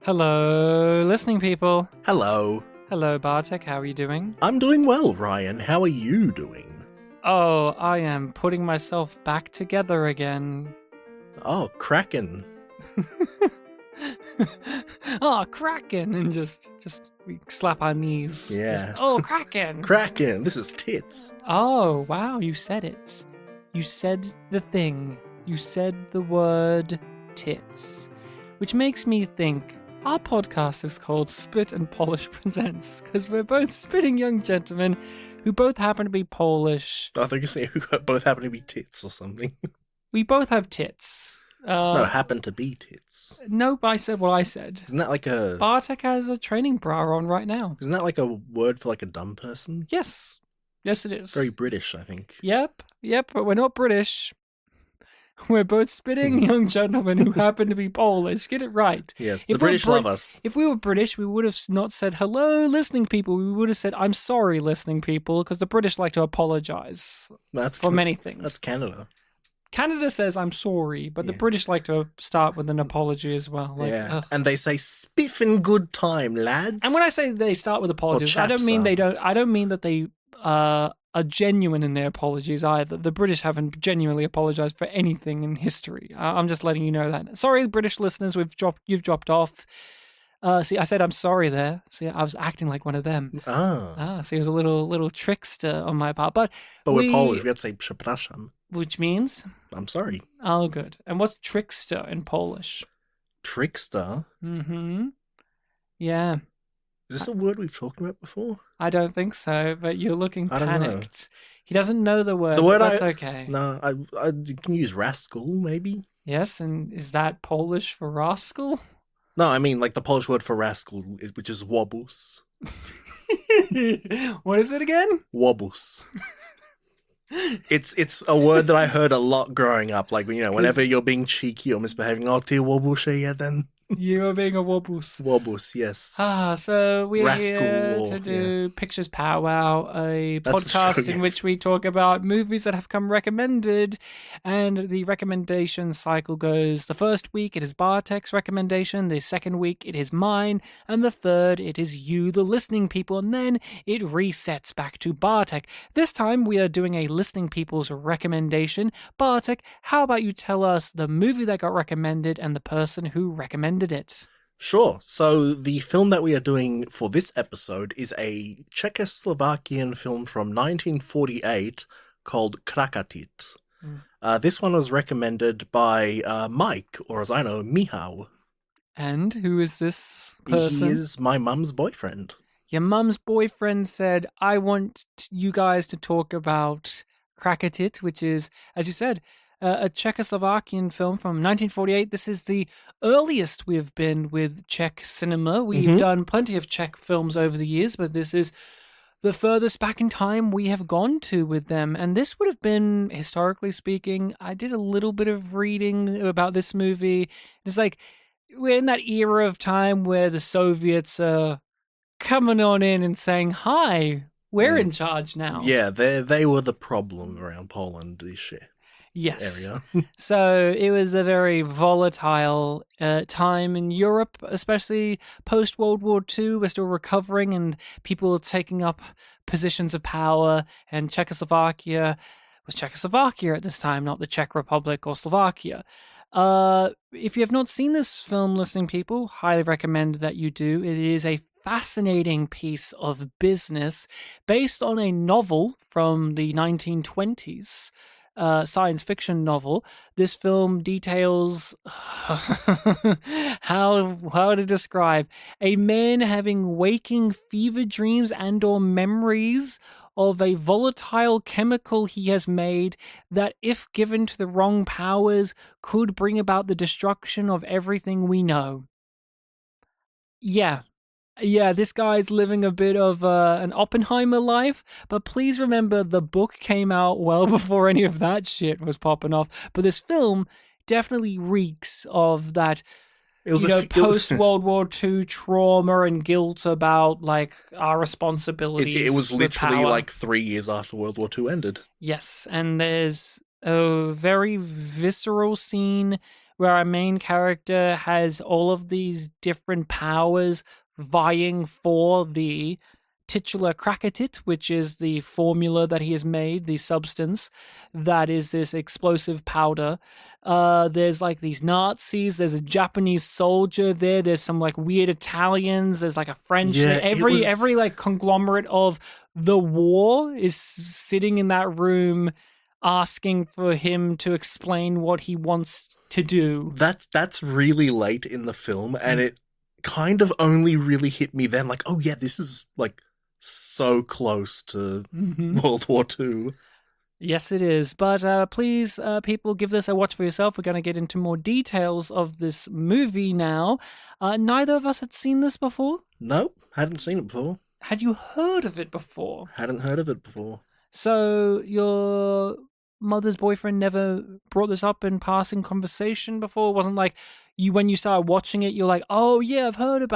Hello, listening people. Hello. Hello, Bartek. How are you doing? I'm doing well, Ryan. How are you doing? Oh, I am putting myself back together again. Oh, cracking. Oh, Kraken! And just we slap our knees. Yeah. Kraken! Cracking. This is tits. Oh, wow, you said it. You said the thing. You said the word tits. Which makes me think our podcast is called Spit and Polish Presents, because we're both spitting young gentlemen who both happen to be Polish. I thought you said we both happen to be tits or something. We both have tits. No, happen to be tits. No, I said what I said. Isn't that like a... Bartek has a training bra on right now. Isn't that like a word for like a dumb person? Yes. Yes, it is. Very British, I think. Yep, but we're not British. We're both spitting young gentlemen who happen to be Polish. Get it right. Yes, the British love us. If we were British, we would have not said, hello, listening people. We would have said, I'm sorry, listening people, because the British like to apologize for many things. That's Canada. Canada says, I'm sorry, but the British like to start with an apology as well. Like, yeah, and they say, spiffing good time, lads. And when I say they start with apologies, I don't mean that they are genuine in their apologies either. The British haven't genuinely apologized for anything in history. I'm just letting you know that. Sorry, British listeners, you've dropped off. See, I said I'm sorry there. See, I was acting like one of them. See, it was a little trickster on my part. But we're Polish. We have to say przepraszam. Which means? I'm sorry. Oh, good. And what's trickster in Polish? Trickster? Mm-hmm. Yeah. Is this a word we've talked about before? I don't think so, but you're looking panicked. I don't know. He doesn't know the word, that's okay. No, I can use rascal, maybe? Yes, and is that Polish for rascal? No, I mean like the Polish word for rascal, which is łobuz. What is it again? Łobuz. It's a word that I heard a lot growing up. Like, whenever you're being cheeky or misbehaving, oh, ty łobuz, yeah, then. You are being a łobuz. Łobuz, yes. So we're here to do Pictures Powwow, a podcast in which we talk about movies that have come recommended, and the recommendation cycle goes: the first week it is Bartek's recommendation, the second week it is mine, and the third it is you, the listening people, and then it resets back to Bartek. This time we are doing a listening people's recommendation. Bartek, how about you tell us the movie that got recommended and the person who recommended it? Sure. So the film that we are doing for this episode is a Czechoslovakian film from 1948 called Krakatit. This one was recommended by Mike, or as I know, Michał. And who is this person? He is my mum's boyfriend. Your mum's boyfriend said, I want you guys to talk about Krakatit, which is, as you said, a Czechoslovakian film from 1948. This is the earliest we've been with Czech cinema. We've done plenty of Czech films over the years, but this is the furthest back in time we have gone to with them. And this would have been, historically speaking, I did a little bit of reading about this movie. It's like, we're in that era of time where the Soviets are coming on in and saying, hi, we're in charge now. Yeah, they were the problem around Poland-ish. Yes. Area. So it was a very volatile time in Europe, especially post-World War II. We're still recovering and people are taking up positions of power. And Czechoslovakia was Czechoslovakia at this time, not the Czech Republic or Slovakia. If you have not seen this film, listening people, highly recommend that you do. It is a fascinating piece of business based on a novel from the 1920s. Science fiction novel. This film details how to describe a man having waking fever dreams and or memories of a volatile chemical he has made that, if given to the wrong powers, could bring about the destruction of everything we know. Yeah, this guy's living a bit of an Oppenheimer life, but please remember the book came out well before any of that shit was popping off. But this film definitely reeks of that, post-World War II trauma and guilt about, like, our responsibilities. It was literally like 3 years after World War II ended. Yes, and there's a very visceral scene where our main character has all of these different powers vying for the titular Krakatit, which is the formula that he has made, the substance that is this explosive powder. There's like these Nazis, there's a Japanese soldier there, there's some like weird Italians, there's like a French. Yeah, every like conglomerate of the war is sitting in that room asking for him to explain what he wants to do. That's really late in the film, and it kind of only really hit me then, like, oh yeah, this is like so close to World War II. Yes, it is. But please, people, give this a watch for yourself. We're going to get into more details of this movie now. Neither of us had seen this before. Nope, hadn't seen it before. Had you heard of it before? Hadn't heard of it before. So your mother's boyfriend never brought this up in passing conversation before? It wasn't like when you started watching it, you're like, oh yeah, I've heard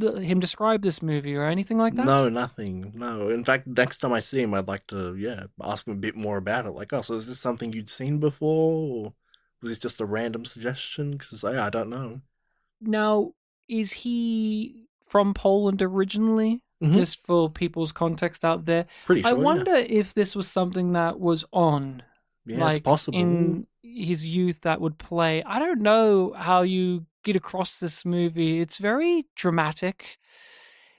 him describe this movie or anything like that? No, nothing. No. In fact, next time I see him, I'd like to, ask him a bit more about it. Like, oh, so is this something you'd seen before? Or was this just a random suggestion? Because I don't know. Now, is he from Poland originally? Mm-hmm. Just for people's context out there. Pretty sure, I wonder if this was something that was on. Yeah, like it's possible. In his youth that would play. I don't know how you get across this movie. It's very dramatic.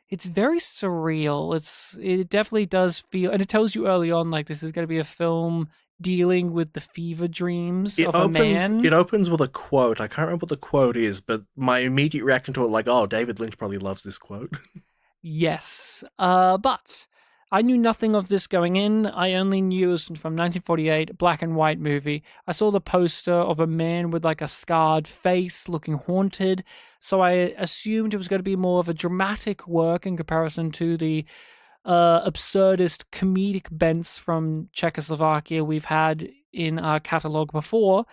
It's very surreal. It definitely does feel, and it tells you early on, like, this is going to be a film dealing with the fever dreams of a man. It opens with a quote. I can't remember what the quote is, but my immediate reaction to it, like, oh, David Lynch probably loves this quote. Yes, but I knew nothing of this going in. I only knew it was from 1948, black and white movie. I saw the poster of a man with like a scarred face looking haunted, so I assumed it was going to be more of a dramatic work in comparison to the absurdist comedic bents from Czechoslovakia we've had in our catalogue before,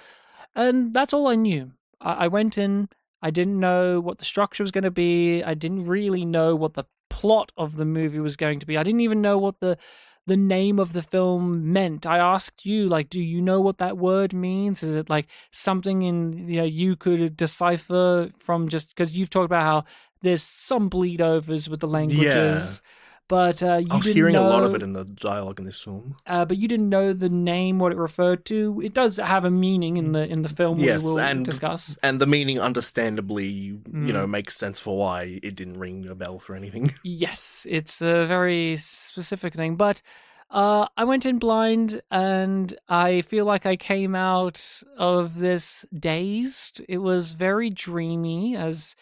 and that's all I knew. I went in, I didn't know what the structure was going to be, I didn't really know what the plot of the movie was going to be. I didn't even know what the name of the film meant. I asked you, like, do you know what that word means? Is it like something you could decipher from, just because you've talked about how there's some bleed overs with the languages. Yeah. But I was hearing a lot of it in the dialogue in this film. But you didn't know the name, what it referred to. It does have a meaning in the film. Yes, we will discuss. And the meaning, understandably, makes sense for why it didn't ring a bell for anything. Yes, it's a very specific thing. But I went in blind, and I feel like I came out of this dazed. It was very dreamy, as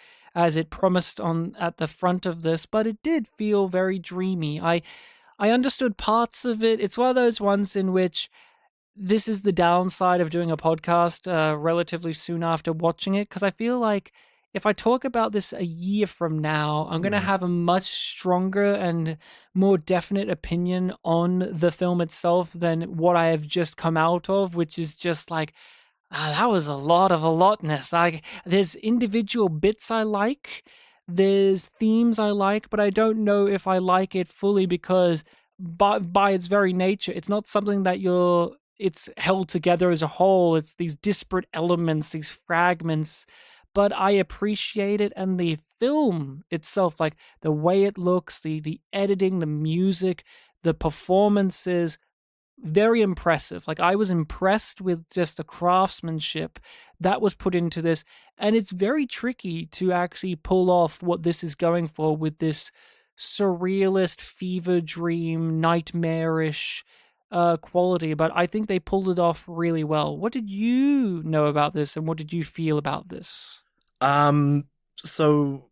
it promised at the front of this, but it did feel very dreamy. I understood parts of it. It's one of those ones in which this is the downside of doing a podcast relatively soon after watching it, because I feel like if I talk about this a year from now, I'm going to have a much stronger and more definite opinion on the film itself than what I have just come out of, which is just like, that was a lot of allotness. There's individual bits I like, there's themes I like, but I don't know if I like it fully because by its very nature, it's not something that it's held together as a whole. It's these disparate elements, these fragments, but I appreciate it. And the film itself, like the way it looks, the editing, the music, the performances, very impressive. Like, I was impressed with just the craftsmanship that was put into this, and it's very tricky to actually pull off what this is going for with this surrealist, fever dream, nightmarish quality, but I think they pulled it off really well. What did you know about this, and what did you feel about this? So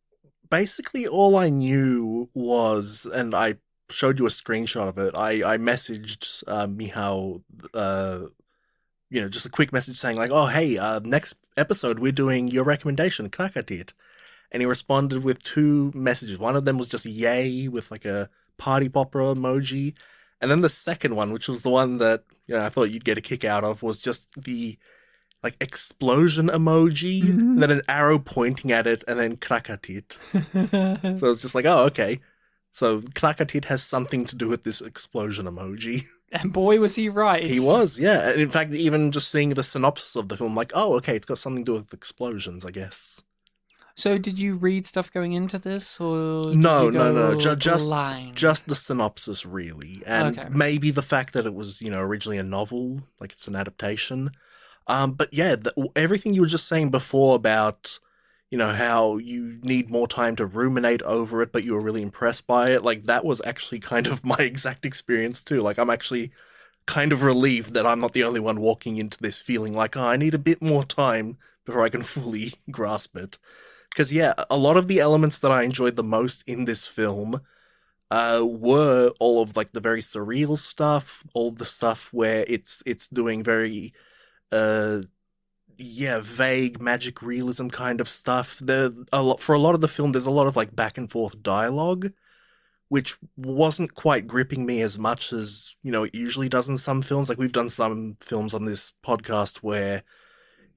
basically all I knew was, and I showed you a screenshot of it. I messaged Mihao, just a quick message saying like, oh, hey, next episode we're doing your recommendation, Krakatit. And he responded with 2 messages. One of them was just yay with like a party popper emoji. And then the second one, which was the one that, I thought you'd get a kick out of, was just the like explosion emoji, and then an arrow pointing at it, and then Krakatit. So it's just like, oh, okay. So Krakatit has something to do with this explosion emoji. And boy, was he right. He was, yeah. And in fact, even just seeing the synopsis of the film, like, oh, okay, it's got something to do with explosions, I guess. So did you read stuff going into this, or did you No, no, no. go Just blind? the synopsis, really, and Okay. maybe the fact that it was, originally a novel, like it's an adaptation. But yeah, everything you were just saying before about, how you need more time to ruminate over it, but you were really impressed by it. Like that was actually kind of my exact experience too. Like I'm actually kind of relieved that I'm not the only one walking into this feeling like, oh, I need a bit more time before I can fully grasp it. Because yeah, a lot of the elements that I enjoyed the most in this film were all of like the very surreal stuff, all the stuff where it's doing very uh vague magic realism kind of stuff. For a lot of the film, there's a lot of like back and forth dialogue, which wasn't quite gripping me as much as it usually does in some films. Like we've done some films on this podcast where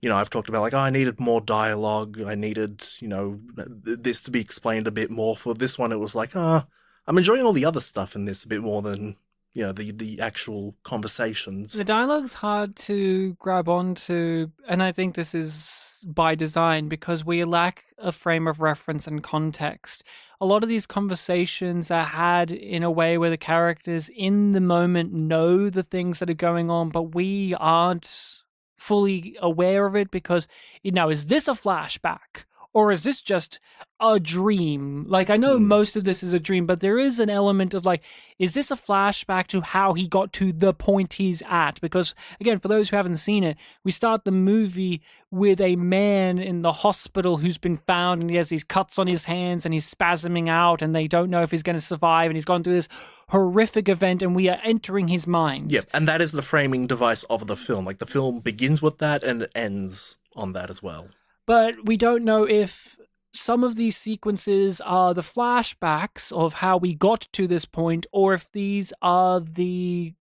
I've talked about like, oh, I needed more dialogue. I needed, this to be explained a bit more. For this one, it was like, I'm enjoying all the other stuff in this a bit more than, the actual conversations. The dialogue's hard to grab onto, and I think this is by design because we lack a frame of reference and context. A lot of these conversations are had in a way where the characters in the moment know the things that are going on, but we aren't fully aware of it because, is this a flashback? Or is this just a dream? Like, I know most of this is a dream, but there is an element of like, is this a flashback to how he got to the point he's at? Because, again, for those who haven't seen it, we start the movie with a man in the hospital who's been found and he has these cuts on his hands and he's spasming out and they don't know if he's going to survive and he's gone through this horrific event and we are entering his mind. Yep, and that is the framing device of the film. Like, the film begins with that and it ends on that as well. But we don't know if some of these sequences are the flashbacks of how we got to this point, or if these are the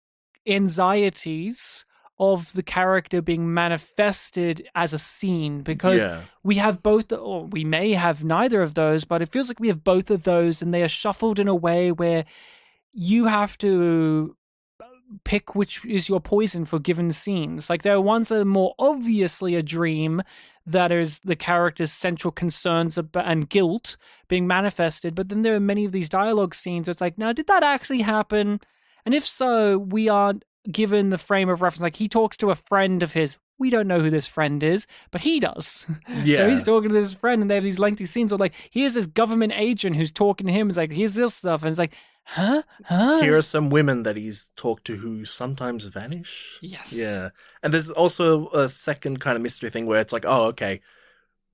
anxieties of the character being manifested as a scene. Because we have both, or we may have neither of those, but it feels like we have both of those, and they are shuffled in a way where you have to pick which is your poison for given scenes. Like there are ones that are more obviously a dream, that is the character's central concerns and guilt being manifested, but then there are many of these dialogue scenes where it's like, now did that actually happen? And if so, we aren't given the frame of reference. Like he talks to a friend of his, we don't know who this friend is, but he does. Yeah. So he's talking to this friend and they have these lengthy scenes of like, here's this government agent who's talking to him. It's like, here's this stuff. And it's like, huh? Here are some women that he's talked to who sometimes vanish. Yes. Yeah. And there's also a second kind of mystery thing where it's like, oh, okay,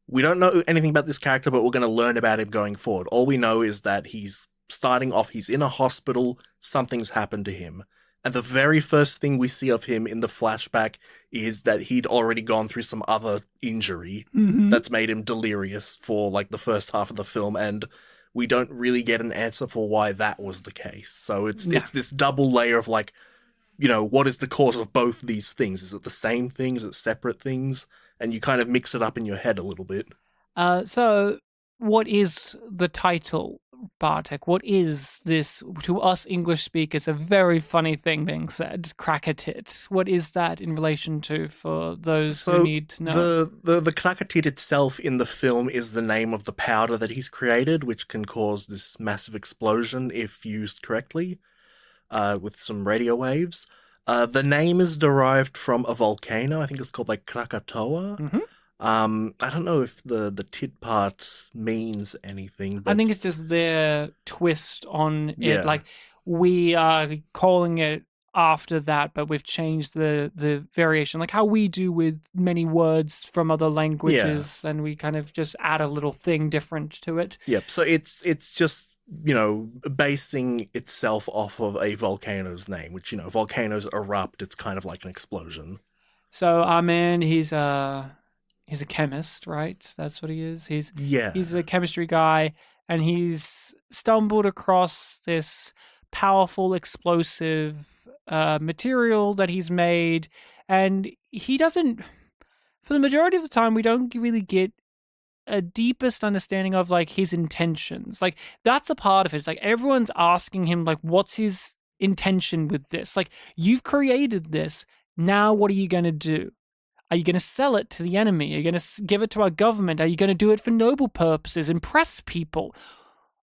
we don't know anything about this character, but we're going to learn about him going forward. All we know is that he's starting off, he's in a hospital, something's happened to him. And the very first thing we see of him in the flashback is that he'd already gone through some other injury that's made him delirious for like the first half of the film. And we don't really get an answer for why that was the case. So it's this double layer of like, what is the cause of both these things? Is it the same thing? Is it separate things? And you kind of mix it up in your head a little bit. So what is the title, Bartek? What is this, to us English speakers, a very funny thing being said, Krakatit? What is that in relation to, for those who need to know? The Krakatit itself in the film is the name of the powder that he's created, which can cause this massive explosion if used correctly, with some radio waves. The name is derived from a volcano. I think it's called like Krakatoa. Mm-hmm. I don't know if the tit part means anything, but I think it's just their twist on it. Like we are calling it after that, but we've changed the variation, like how we do with many words from other languages, and we kind of just add a little thing different to it. Yep. So it's just basing itself off of a volcano's name, which volcanoes erupt. It's kind of like an explosion. So our man, he's a chemist, right? That's what he is. He's a chemistry guy, and he's stumbled across this powerful explosive material that he's made, and he doesn't, for the majority of the time, we don't really get a deepest understanding of like his intentions. Like that's a part of it. It's like everyone's asking him like, what's his intention with this. Like, you've created this. Now, what are you going to do? Are you going to sell it to the enemy? Are you going to give it to our government? Are you going to do it for noble purposes, impress people?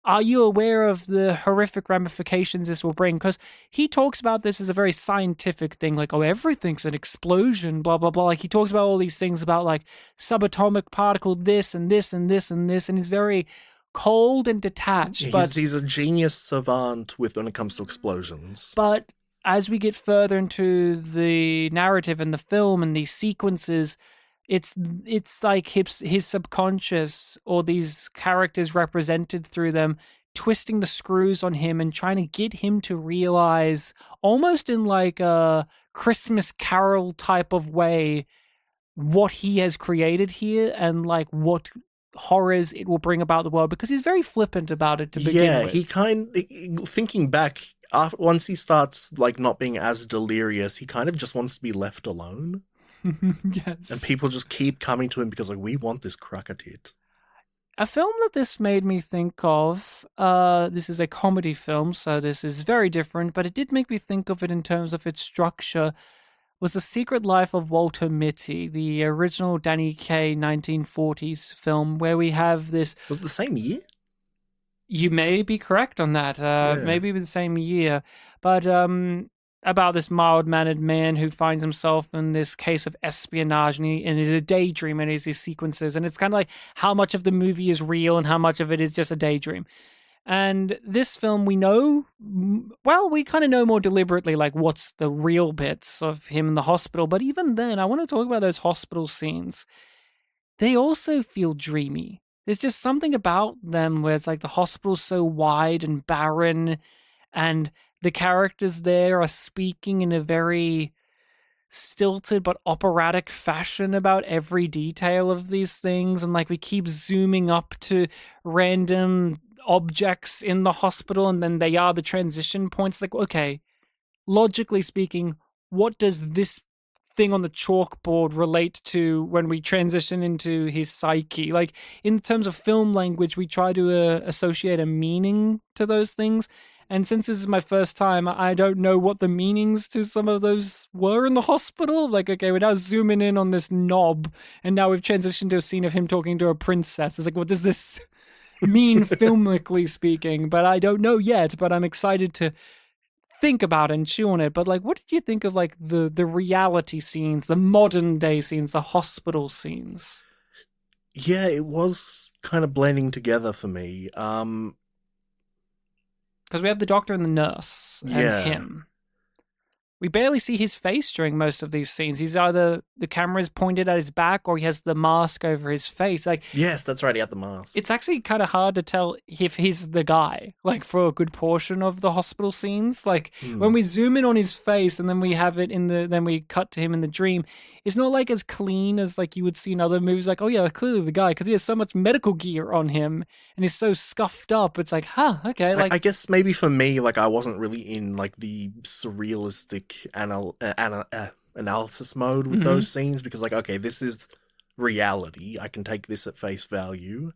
Are you aware of the horrific ramifications this will bring? Because he talks about this as a very scientific thing, like, oh, everything's an explosion, blah, blah, blah. Like, he talks about all these things about, like, subatomic particle, this and this and this and this, and he's very cold and detached. He's a genius savant when it comes to explosions. But as we get further into the narrative and the film and these sequences, it's like his subconscious, or these characters represented through them, twisting the screws on him and trying to get him to realize, almost in like a Christmas Carol type of way, what he has created here and like what horrors it will bring about the world, because he's very flippant about it to begin with. Thinking back, once he starts like not being as delirious, he kind of just wants to be left alone. Yes. And people just keep coming to him because like, we want this Krakatit. A film that this made me think of, this is a comedy film, so this is very different, but it did make me think of it in terms of its structure, was The Secret Life of Walter Mitty, the original Danny Kaye 1940s film, where we have this... Was it the same year? You may be correct on that. Maybe the same year. But about this mild-mannered man who finds himself in this case of espionage, and he's a daydream, and he's these sequences. And it's kind of like how much of the movie is real and how much of it is just a daydream. And this film, we know, well, we kind of know more deliberately, like, what's the real bits of him in the hospital. But even then, I want to talk about those hospital scenes. They also feel dreamy. There's just something about them where it's like the hospital's so wide and barren, and the characters there are speaking in a very stilted but operatic fashion about every detail of these things. And like, we keep zooming up to random objects in the hospital, and then they are the transition points. Like, okay, logically speaking, what does this thing on the chalkboard relate to when we transition into his psyche? Like, in terms of film language, we try to associate a meaning to those things. And since this is my first time, I don't know what the meanings to some of those were in the hospital. Like, okay, we're now zooming in on this knob, and now we've transitioned to a scene of him talking to a princess. It's like, what does this mean filmically speaking? But I don't know yet, but I'm excited to think about it and chew on it. But like, what did you think of like the reality scenes, the modern day scenes, the hospital scenes? Yeah, it was kind of blending together for me. Because we have the doctor and the nurse and him. We barely see his face during most of these scenes. He's either the camera's pointed at his back or he has the mask over his face. Like, yes, that's right, he had the mask. It's actually kind of hard to tell if he's the guy, like, for a good portion of the hospital scenes. Like, when we zoom in on his face and then we have it then we cut to him in the dream, it's not like as clean as like you would see in other movies. Like, oh yeah, clearly the guy, because he has so much medical gear on him and he's so scuffed up. It's like, okay. Like, I guess maybe for me, like, I wasn't really in like the surrealistic analysis mode with those scenes, because like, okay, this is reality. I can take this at face value.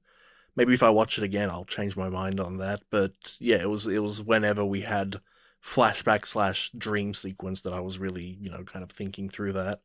Maybe if I watch it again, I'll change my mind on that. But yeah, it was whenever we had flashback / dream sequence that I was really, kind of thinking through that.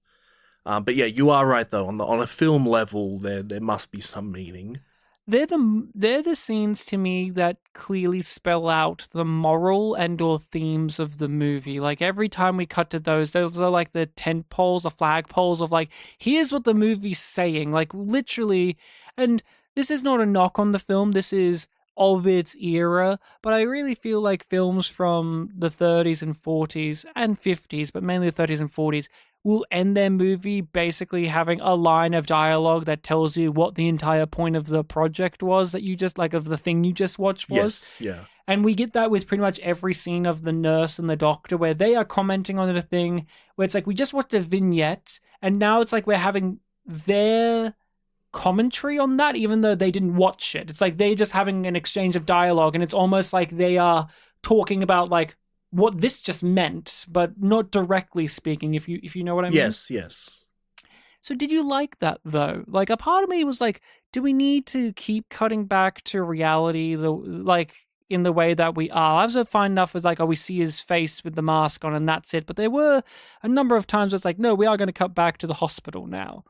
But yeah, you are right though. On a film level, there must be some meaning. They're the scenes to me that clearly spell out the moral and or themes of the movie. Like, every time we cut to those are like the tent poles, the flag poles of like, here's what the movie's saying. Like, literally, and this is not a knock on the film. This is of its era, but I really feel like films from the 30s and 40s and 50s, but mainly the 30s and 40s, will end their movie basically having a line of dialogue that tells you what the entire point of the project was, that you just, like, of the thing you just watched was. Yes, yeah. And we get that with pretty much every scene of the nurse and the doctor, where they are commenting on the thing, where it's like, we just watched a vignette, and now it's like we're having their commentary on that, even though they didn't watch it. It's like they're just having an exchange of dialogue, and it's almost like they are talking about, like, what this just meant, but not directly speaking, if you know what I mean. Yes. So did you like that, though? Like, a part of me was like, do we need to keep cutting back to reality? Like, in the way that we are. I was fine enough with like, oh, we see his face with the mask on and that's it. But there were a number of times where it's like, no, we are going to cut back to the hospital now.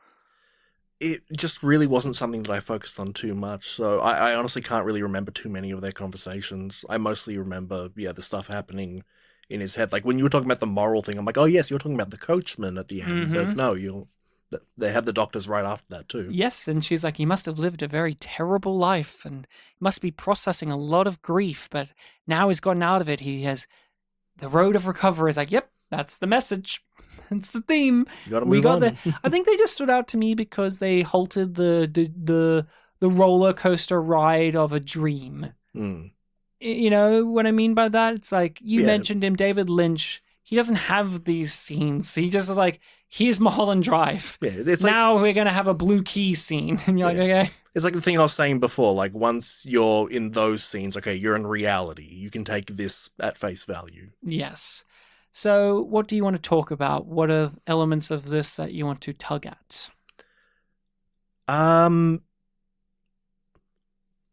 It just really wasn't something that I focused on too much. So I honestly can't really remember too many of their conversations. I mostly remember, the stuff happening in his head. Like when you were talking about the moral thing, I'm like, oh yes, you're talking about the coachman at the end. But no, they had the doctors right after that too. Yes, and she's like, he must have lived a very terrible life and must be processing a lot of grief, but now he's gotten out of it. He has the road of recovery. Is like, yep, that's the message. It's the theme. You gotta move on. There. I think they just stood out to me because they halted the roller coaster ride of a dream. You know what I mean by that? It's like you mentioned him, David Lynch. He doesn't have these scenes. He just is like, here's Mulholland Drive. Yeah, it's now we're going to have a Blue Key scene. And you're like, okay. It's like the thing I was saying before. Like, once you're in those scenes, okay, you're in reality. You can take this at face value. Yes. So what do you want to talk about? What are elements of this that you want to tug at?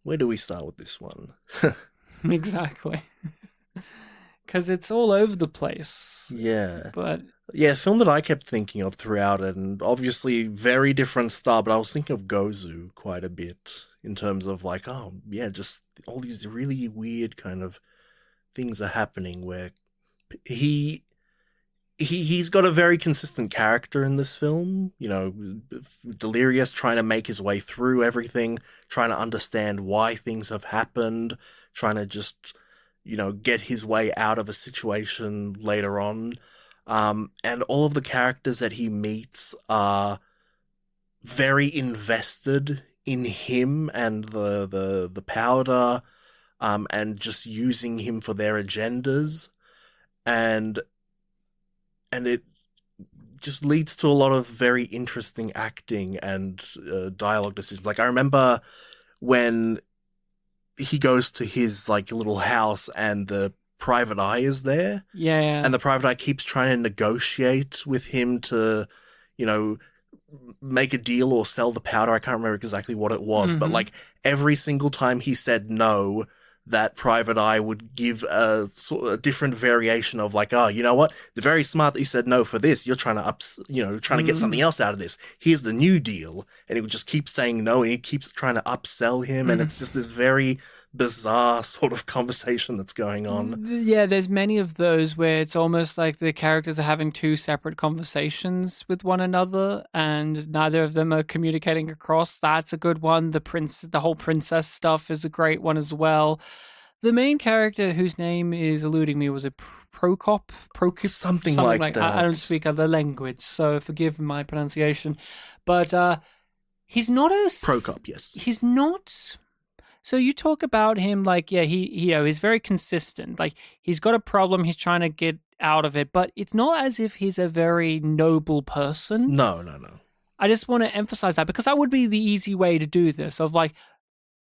Where do we start with this one? Exactly. Because it's all over the place. Yeah. But yeah, a film that I kept thinking of throughout it, and obviously very different style, but I was thinking of Gozu quite a bit in terms of like, oh yeah, just all these really weird kind of things are happening where he's got a very consistent character in this film, you know, delirious, trying to make his way through everything, trying to understand why things have happened, trying to just, you know, get his way out of a situation later on. And all of the characters that he meets are very invested in him and the powder, and just using him for their agendas. And it just leads to a lot of very interesting acting and dialogue decisions. Like I remember when he goes to his like little house and the private eye is there. Yeah. And the private eye keeps trying to negotiate with him to, you know, make a deal or sell the powder. I can't remember exactly what it was, but like every single time he said no, that private eye would give a different variation of like, oh, you know what? It's very smart that you said no for this. You're trying to get something else out of this. Here's the new deal. And he would just keep saying no, and he keeps trying to upsell him. And it's just this very bizarre sort of conversation that's going on. Yeah, there's many of those where it's almost like the characters are having two separate conversations with one another and neither of them are communicating across. That's a good one. The whole princess stuff is a great one as well. The main character, whose name is eluding me, was a Prokop? Something like that. I don't speak other language, so forgive my pronunciation. But he's not a... Prokop, yes. He's not... So you talk about him like, yeah, he's very consistent. Like, he's got a problem, he's trying to get out of it, but it's not as if he's a very noble person. No. I just want to emphasize that because that would be the easy way to do this, of like,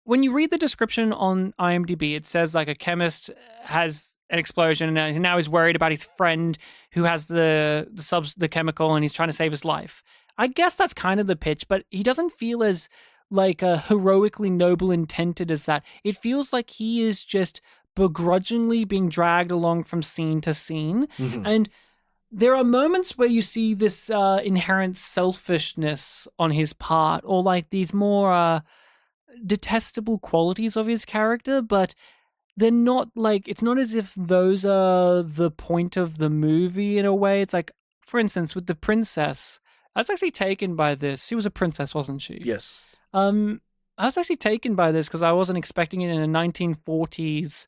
when you read the description on IMDb, it says like a chemist has an explosion and now he's worried about his friend who has the chemical and he's trying to save his life. I guess that's kind of the pitch, but he doesn't feel as like heroically noble intended as that. It feels like he is just begrudgingly being dragged along from scene to scene. And there are moments where you see this inherent selfishness on his part, or like these more detestable qualities of his character, but they're not like, it's not as if those are the point of the movie in a way. It's like, for instance, with the princess, I was actually taken by this. She was a princess, wasn't she? Yes. I was actually taken by this because I wasn't expecting it in a 1940s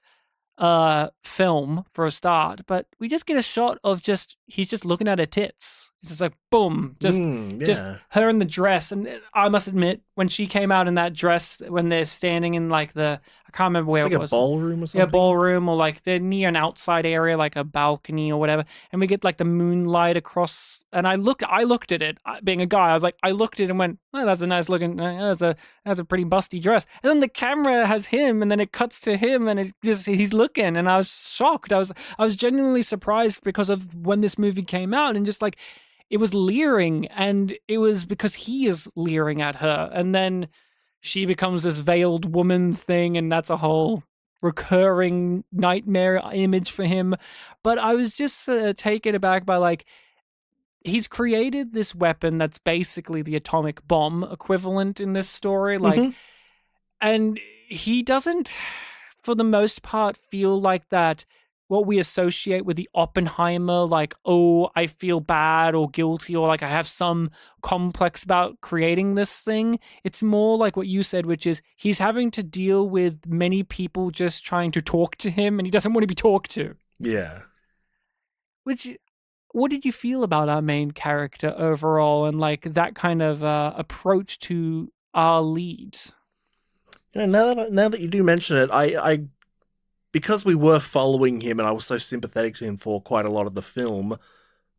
film for a start, but we just get a shot of he's just looking at her tits. It's just like boom, just her in the dress. And I must admit, when she came out in that dress, when they're standing in like I can't remember where it was, like a ballroom or something. Yeah, ballroom, or like they're near an outside area, like a balcony or whatever, and we get like the moonlight across. And I looked at it, being a guy, I looked at it and went, oh, that's a nice looking, that's a pretty busty dress. And then the camera has him, and then it cuts to him, and he's looking, and I was shocked. I was genuinely surprised because of when this movie came out, and just like, it was leering, and it was because he is leering at her, and then she becomes this veiled woman thing, and that's a whole recurring nightmare image for him. But I was just taken aback by like, he's created this weapon that's basically the atomic bomb equivalent in this story. Like, Hmm. and he doesn't, for the most part, feel like that what we associate with the Oppenheimer, like, oh, I feel bad or guilty, or like I have some complex about creating this thing. It's more like what you said, which is he's having to deal with many people just trying to talk to him and he doesn't want to be talked to. Yeah. Which, what did you feel about our main character overall and like that kind of approach to our lead? Now that you do mention it, I because we were following him and I was so sympathetic to him for quite a lot of the film,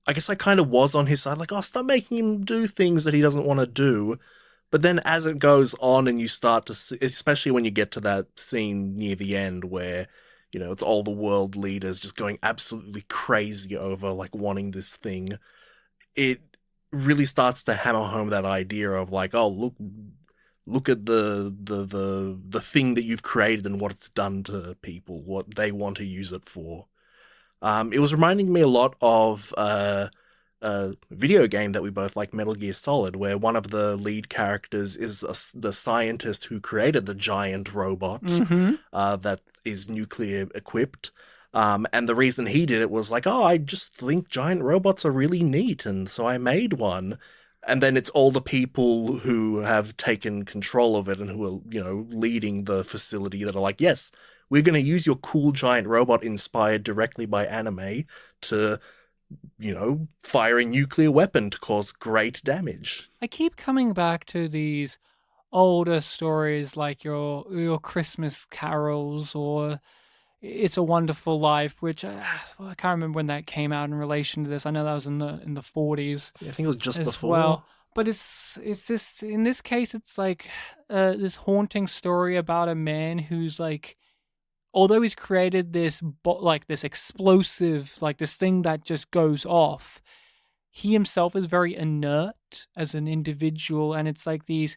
I guess I kind of was on his side, like, oh, stop making him do things that he doesn't want to do. But then as it goes on and you start to see, especially when you get to that scene near the end where, it's all the world leaders just going absolutely crazy over, like, wanting this thing, it really starts to hammer home that idea of, like, oh, look at the thing that you've created and what it's done to people, what they want to use it for. It was reminding me a lot of a video game that we both like, Metal Gear Solid, where one of the lead characters is the scientist who created the giant robot Mm-hmm. that is nuclear equipped. And the reason he did it was like, oh, I just think giant robots are really neat, and so I made one. And then it's all the people who have taken control of it and who are, leading the facility that are like, yes, we're going to use your cool giant robot inspired directly by anime to, fire a nuclear weapon to cause great damage. I keep coming back to these older stories like your Christmas carols or It's a Wonderful Life, which I can't remember when that came out in relation to this. I know that was in the 40s Yeah, I think it was just as before. well. But it's this, in this case, it's like this haunting story about a man who's like, although he's created this like this explosive, like this thing that just goes off, he himself is very inert as an individual, and it's like these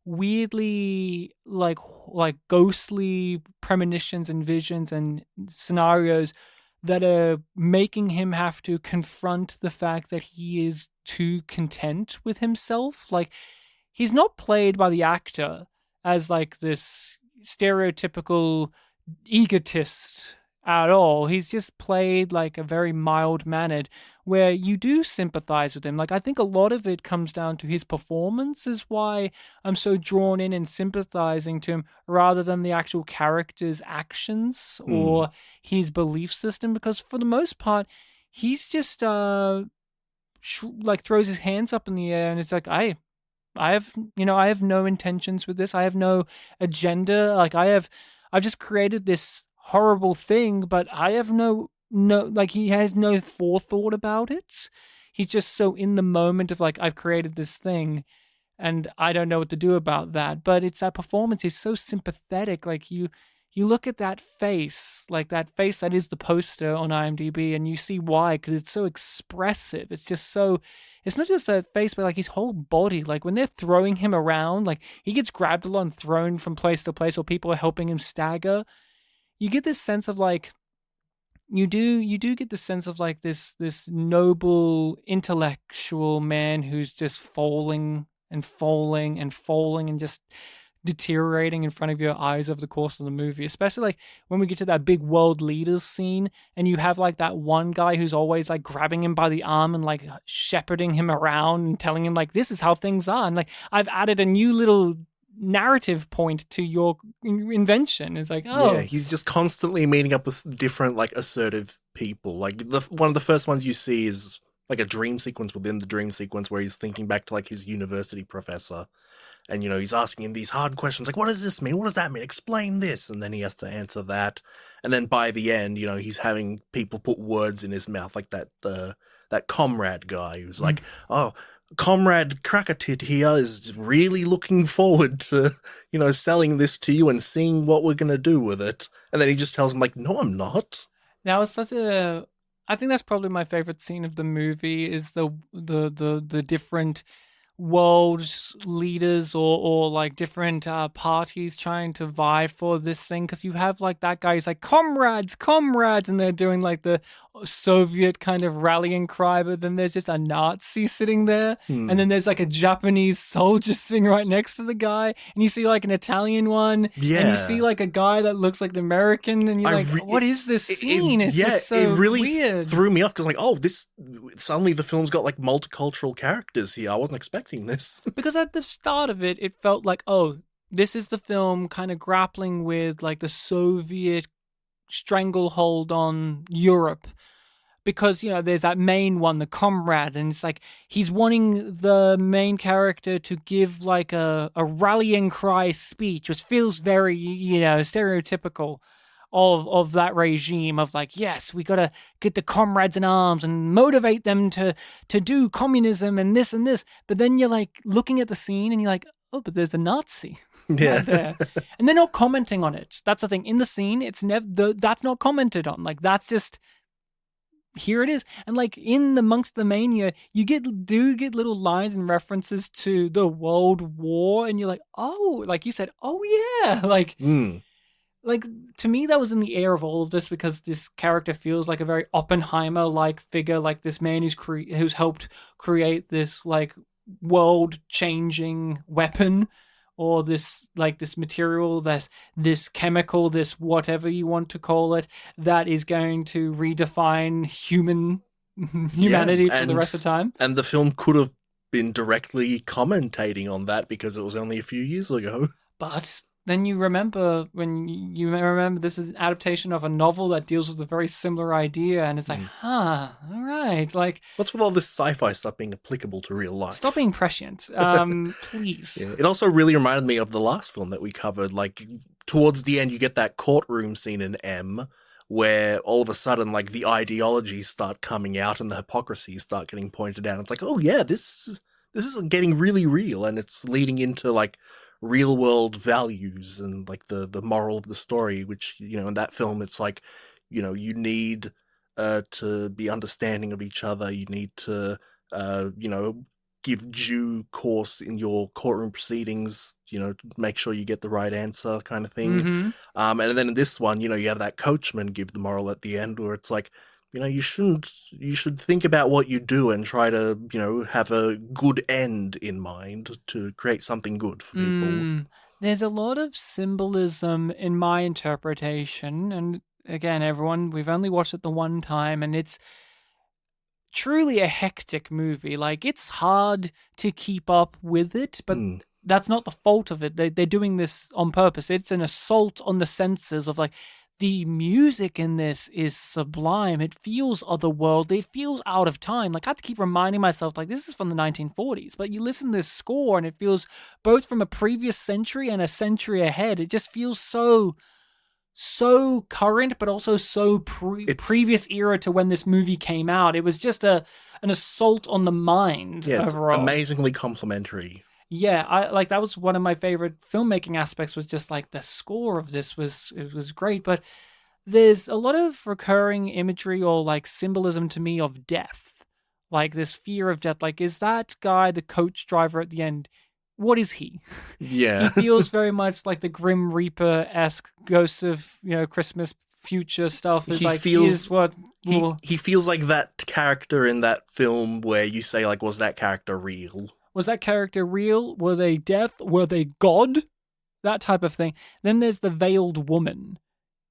weirdly like ghostly premonitions and visions and scenarios that are making him have to confront the fact that he is too content with himself. Like, he's not played by the actor as like this stereotypical egotist at all. He's just played like a very mild mannered where you do sympathize with him. Like, I think a lot of it comes down to his performance is why I'm so drawn in and sympathizing to him rather than the actual character's actions or his belief system, because for the most part he's just like throws his hands up in the air and it's like, I have, I have no intentions with this. I have no agenda. Like, I've just created this horrible thing, but I have like, he has no forethought about it. He's just so in the moment of like, I've created this thing and I don't know what to do about that. But it's that performance. He's so sympathetic. Like, you look at that face, like that face that is the poster on IMDb, and you see why, because it's so expressive. It's just so, it's not just a face, but like his whole body. Like, when they're throwing him around, like he gets grabbed a lot and thrown from place to place, or people are helping him stagger. You get this sense of like, you do get the sense of like this noble intellectual man who's just falling and falling and falling and just deteriorating in front of your eyes over the course of the movie, especially like when we get to that big world leaders scene and you have like that one guy who's always like grabbing him by the arm and like shepherding him around and telling him like, this is how things are, and like, I've added a new little narrative point to your invention. It's like, oh yeah, he's just constantly meeting up with different, like, assertive people. Like, one of the first ones you see is like a dream sequence within the dream sequence where he's thinking back to like his university professor. And, he's asking him these hard questions like, what does this mean? What does that mean? Explain this. And then he has to answer that. And then by the end, he's having people put words in his mouth, like that comrade guy who's like, oh, Comrade Krakatit here is really looking forward to, selling this to you and seeing what we're going to do with it. And then he just tells him like, no, I'm not. That was I think that's probably my favorite scene of the movie is the different world leaders or like different parties trying to vie for this thing, because you have like that guy who's like comrades, comrades, and they're doing like the Soviet kind of rallying cry, but then there's just a Nazi sitting there, and then there's like a Japanese soldier sitting right next to the guy, and you see like an Italian one, and you see like a guy that looks like an American, and you're what is this scene? It's just so it really weird. Threw me off because like, oh, this suddenly the film's got like multicultural characters here. I wasn't expecting this. Because at the start of it, it felt like, oh, this is the film kind of grappling with like the Soviet stranglehold on Europe. Because, you know, there's that main one, the comrade, and it's like he's wanting the main character to give like a rallying cry speech, which feels very, you know, stereotypical of that regime of like, yes, we got to get the comrades in arms and motivate them to do communism and this and this. But then you're like looking at the scene and you're like, oh, but there's a Nazi. Yeah. Right there. And they're not commenting on it. That's the thing. In the scene, it's never that's not commented on. Like, that's just, here it is. And like in amongst the mania, you get little lines and references to the World War, and you're like, oh, like you said, oh yeah, like like to me that was in the air of all of this, because this character feels like a very Oppenheimer like figure, like this man who's helped create this like world changing weapon, or this like this material, this chemical, this whatever you want to call it, that is going to redefine humanity for the rest of time. And the film could have been directly commentating on that because it was only a few years ago. But then you remember this is an adaptation of a novel that deals with a very similar idea, and it's like, all right, like, what's with all this sci-fi stuff being applicable to real life? Stop being prescient, please. Yeah. It also really reminded me of the last film that we covered. Like, towards the end, you get that courtroom scene in M, where all of a sudden, like, the ideologies start coming out and the hypocrisies start getting pointed out. It's like, oh yeah, this is getting really real, and it's leading into like real world values and like the moral of the story, which, you know, in that film it's like, you know, you need to be understanding of each other, you need to you know, give due course in your courtroom proceedings, you know, make sure you get the right answer, kind of thing. And then in this one, you know, you have that coachman give the moral at the end, where it's like, you know, you should think about what you do and try to, you know, have a good end in mind to create something good for people. There's a lot of symbolism in my interpretation. And again, everyone, we've only watched it the one time, and it's truly a hectic movie. Like, it's hard to keep up with it, but that's not the fault of it. They're doing this on purpose. It's an assault on the senses of like, the music in this is sublime. It feels otherworldly. It feels out of time. Like, I have to keep reminding myself, like, this is from the 1940s, but you listen to this score and it feels both from a previous century and a century ahead. It just feels so current, but also so previous era to when this movie came out. It was just an assault on the mind. Yeah, it's overall amazingly complimentary. Yeah, I like, that was one of my favorite filmmaking aspects, was just like the score of this was great. But there's a lot of recurring imagery or like symbolism to me of death, like this fear of death. Like, is that guy the coach driver at the end? What is he? Yeah, he feels very much like the Grim Reaper-esque Ghosts of, you know, Christmas Future stuff. Is like, he feels like that character in that film where you say like, was that character real? Was that character real? Were they death? Were they God? That type of thing. Then there's the veiled woman.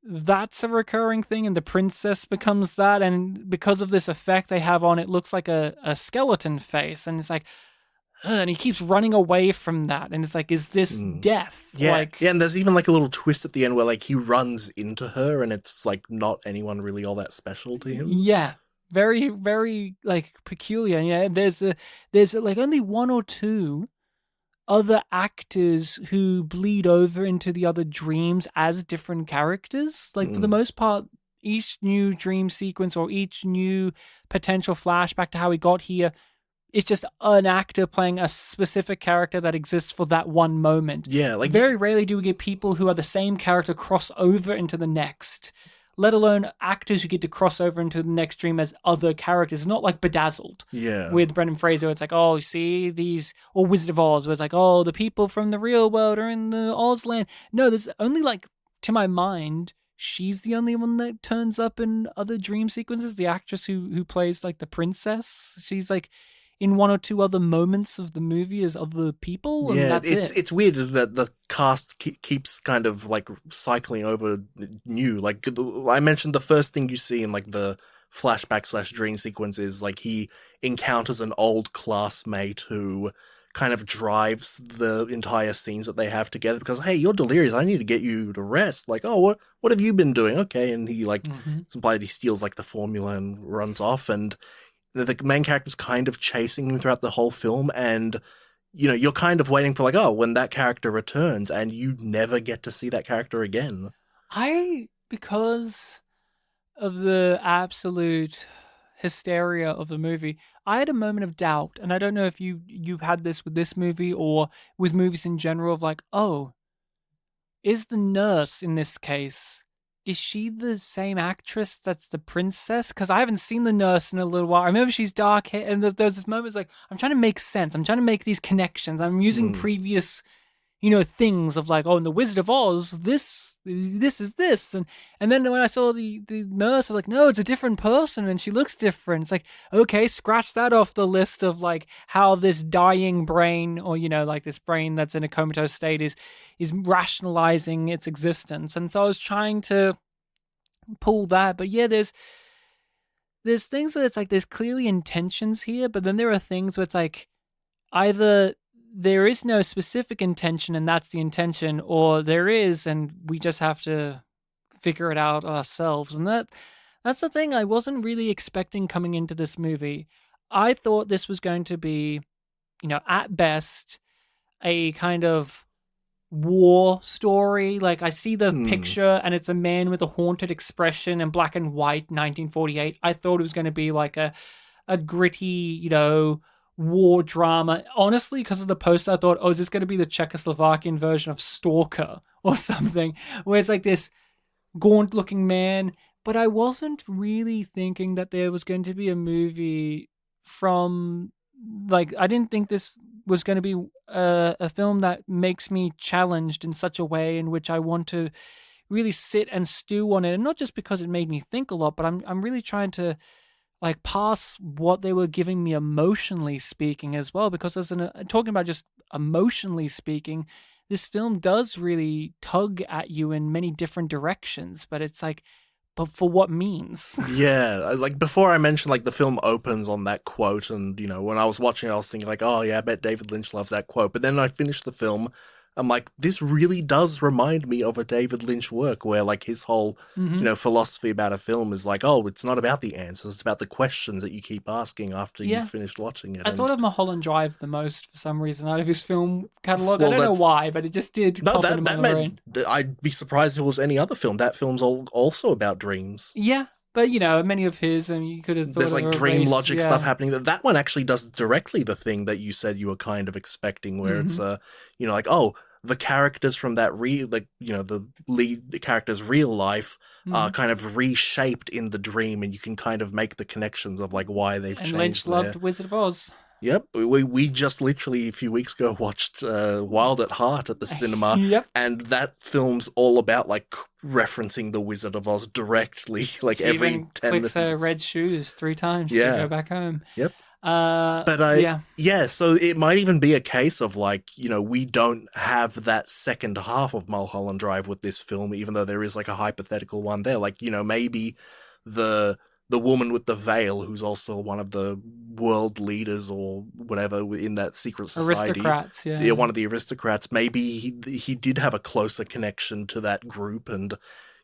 That's a recurring thing, and the princess becomes that, and because of this effect they have on it, looks like a skeleton face, and it's like, and he keeps running away from that, and it's like, is this death? Yeah, like, yeah, and there's even like a little twist at the end where like he runs into her, and it's like not anyone really all that special to him. Yeah. Very, very like peculiar. Yeah, there's like only one or two other actors who bleed over into the other dreams as different characters. Like, for the most part, each new dream sequence or each new potential flashback to how he got here, it's just an actor playing a specific character that exists for that one moment. Yeah, like, very rarely do we get people who are the same character cross over into the next. let alone actors who get to cross over into the next dream as other characters. It's not like Bedazzled Yeah. with Brendan Fraser. It's like, oh, see these, or Wizard of Oz, where it's like, oh, the people from the real world are in the Oz land. No, there's only like, to my mind, she's the only one that turns up in other dream sequences. The actress who plays like the princess, she's like in one or two other moments of the movie as other people, and Yeah, that's it. it's weird that the cast keeps kind of like cycling over new. Like I mentioned, the first thing you see in like the flashback / dream sequence is like he encounters an old classmate who kind of drives the entire scenes that they have together because, hey, you're delirious, I need to get you to rest. Like, oh, what have you been doing? Okay, and he like it's implied he steals like the formula and runs off, and the main character's kind of chasing him throughout the whole film, and you're kind of waiting for like, oh, when that character returns, and you never get to see that character again. Because of the absolute hysteria of the movie, I had a moment of doubt, and I don't know if you've had this with this movie or with movies in general, of like, oh, is the nurse in this case, is she the same actress that's the princess? Because I haven't seen the nurse in a little while. I remember she's dark hair, and there's this moment like, I'm trying to make sense. I'm trying to make these connections. I'm using previous, things of like, oh, in the Wizard of Oz, this is this, and then when I saw the nurse, I'm like, no, it's a different person, and she looks different. It's like, okay, scratch that off the list of like how this dying brain, or like this brain that's in a comatose state is rationalizing its existence. And so I was trying to pull that, but yeah, there's things where it's like there's clearly intentions here, but then there are things where it's like either there is no specific intention and that's the intention, or there is and we just have to figure it out ourselves. And that's the thing I wasn't really expecting coming into this movie. I thought this was going to be, at best, a kind of war story. Like, I see the picture and it's a man with a haunted expression in black and white, 1948. I thought it was going to be like a gritty, war drama. Honestly, because of the poster, I thought, oh, is this going to be the Czechoslovakian version of Stalker or something, where it's like this gaunt looking man. But I wasn't really thinking that there was going to be a movie from, like, I didn't think this was going to be a film that makes me challenged in such a way in which I want to really sit and stew on it. And not just because it made me think a lot, but I'm really trying to like pass what they were giving me emotionally speaking as well, because talking about just emotionally speaking, this film does really tug at you in many different directions, but it's like, but for what means? Yeah, like before I mentioned, like the film opens on that quote, and when I was watching it, I was thinking like, oh yeah, I bet David Lynch loves that quote. But then I finished the film, I'm like, this really does remind me of a David Lynch work where like his whole, philosophy about a film is like, oh, it's not about the answers, it's about the questions that you keep asking after you've finished watching it. I thought of Mulholland Drive the most for some reason out of his film catalogue. Well, I don't know why, but it just did. No, I'd be surprised if it was any other film. That film's also about dreams. Yeah. But, many of his, and you could have thought there's like dream logic stuff happening. That one actually does directly the thing that you said you were kind of expecting, where it's, like, oh, the characters from that the lead character's real life are kind of reshaped in the dream, and you can kind of make the connections of like why they've changed. And Lynch loved Wizard of Oz. Yep, we just literally a few weeks ago watched Wild at Heart at the cinema, and that film's all about like referencing the Wizard of Oz directly, like she every even 10 minutes. Her red shoes 3 times to go back home. Yep. So it might even be a case of like, we don't have that second half of Mulholland Drive with this film, even though there is like a hypothetical one there. Like, maybe the woman with the veil, who's also one of the world leaders or whatever in that secret society. Aristocrats, yeah. One of the aristocrats. Maybe he did have a closer connection to that group, and,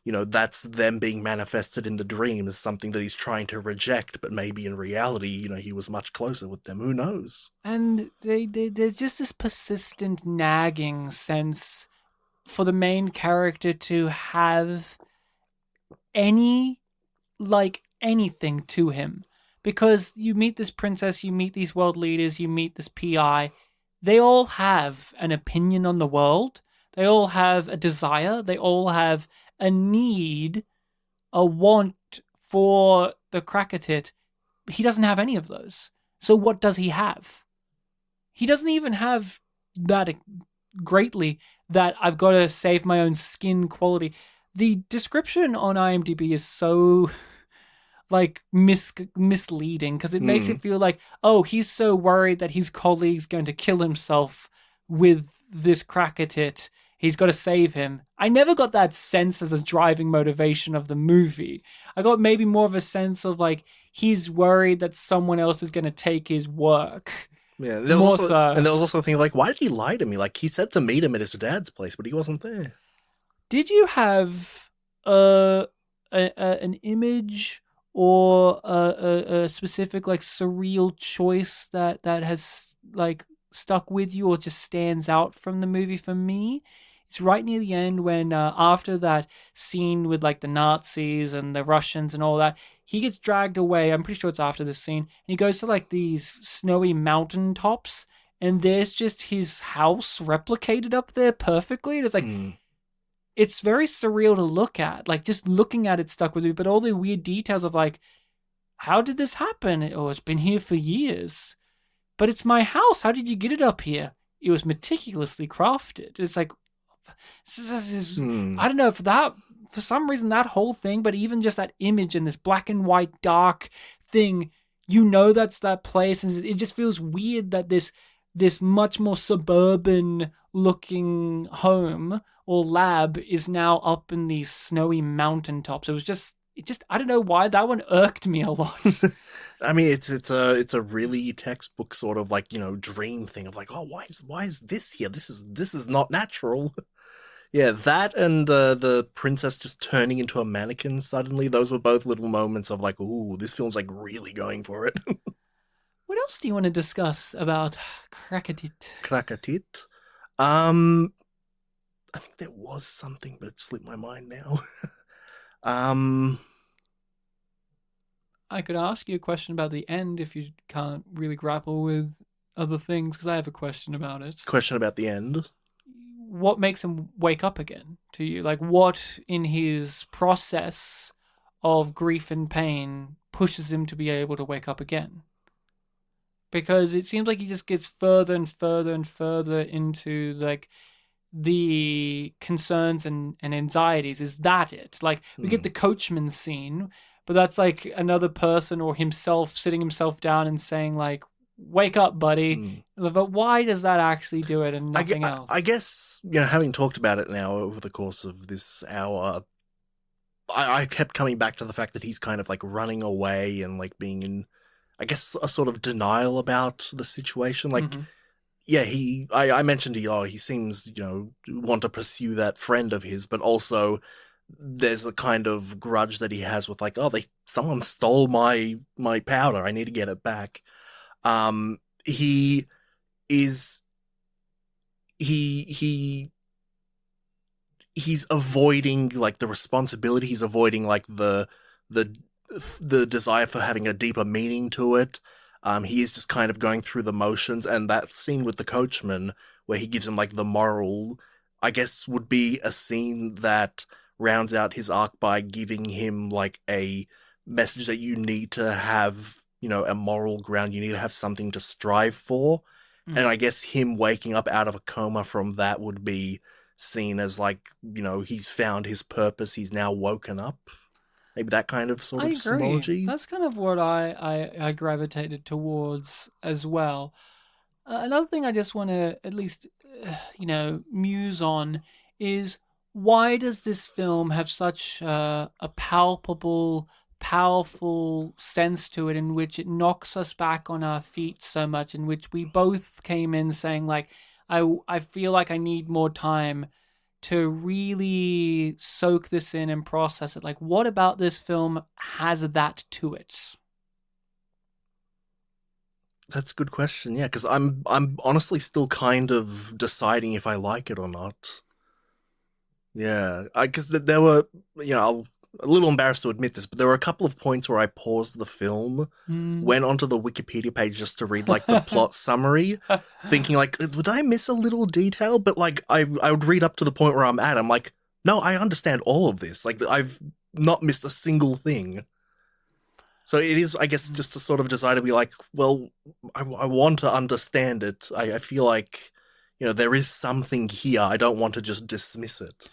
that's them being manifested in the dream as something that he's trying to reject, but maybe in reality, he was much closer with them. Who knows? And there's just this persistent nagging sense for the main character to have anything to him, because you meet this princess, you meet these world leaders, you meet this PI. They all have an opinion on the world. They all have a desire. They all have a need a want for the Krakatit, he doesn't have any of those. So what does he have? He doesn't even have that greatly that I've got to save my own skin quality. The description on IMDb is so like misleading because it makes it feel like, oh, he's so worried that his colleague's going to kill himself with this Krakatit. He's got to save him. I never got that sense as a driving motivation of the movie. I got maybe more of a sense of like he's worried that someone else is going to take his work. Yeah, there was and there was also a thing like, why did he lie to me? Like, he said to meet him at his dad's place, but he wasn't there. Did you have an image or a specific like surreal choice that has like stuck with you or just stands out from the movie? For me, it's right near the end when after that scene with like the Nazis and the Russians and all that, he gets dragged away. I'm pretty sure it's after this scene, and he goes to like these snowy mountain tops, and there's just his house replicated up there perfectly. And it's like it's very surreal to look at. Like, just looking at it stuck with me, but all the weird details of like, how did this happen? Oh, it's been here for years. But it's my house. How did you get it up here? It was meticulously crafted. It's like, I don't know, for some reason, that whole thing, but even just that image and this black and white dark thing, you know that's that place. And it just feels weird that this much more suburban looking home or lab is now up in these snowy mountaintops. It just I don't know why that one irked me a lot. I mean, it's a really textbook sort of like, you know, dream thing of like, oh, why is this here? This is not natural. Yeah, that and the princess just turning into a mannequin suddenly. Those were both little moments of like, ooh, this film's like really going for it. What else do you want to discuss about Krakatit? Krakatit? I think there was something, but it slipped my mind now. I could ask you a question about the end if you can't really grapple with other things, because I have a question about it. Question about the end? What makes him wake up again to you? Like, what in his process of grief and pain pushes him to be able to wake up again? Because it seems like he just gets further and further and further into like the concerns and anxieties. Is that it? Like, we get the coachman scene, but that's like another person or himself sitting himself down and saying like, wake up, buddy. But why does that actually do it and nothing else? I guess, you know, having talked about it now over the course of this hour, I kept coming back to the fact that he's kind of like running away and like being in, I guess, a sort of denial about the situation. Like, yeah, I mentioned he seems, you know, want to pursue that friend of his, but also there's a kind of grudge that he has with like, oh, someone stole my powder. I need to get it back. He's avoiding like the responsibility. He's avoiding like the desire for having a deeper meaning to it. He is just kind of going through the motions, and that scene with the coachman where he gives him like the moral, I guess, would be a scene that rounds out his arc by giving him like a message that you need to have, you know, a moral ground. You need to have something to strive for. And I guess him waking up out of a coma from that would be seen as like, you know, he's found his purpose. He's now woken up. Maybe that kind of sort of symbology. That's kind of what I gravitated towards as well. Another thing I just want to at least, you know, muse on is, why does this film have such a palpable, powerful sense to it in which it knocks us back on our feet so much, in which we both came in saying like, I feel like I need more time to really soak this in and process it. Like, what about this film has that to it? That's a good question. Yeah, because I'm honestly still kind of deciding if I like it or not. Yeah, because there were, you know, a little embarrassed to admit this, but there were a couple of points where I paused the film, went onto the Wikipedia page just to read like the plot summary, thinking like, would I miss a little detail? But like I would read up to the point where I'm like, no, I understand all of this. Like not missed a single thing. So it is, I guess, just a sort of desire to be like, well, I want to understand it. I feel like, there is something here. I don't want to just dismiss it.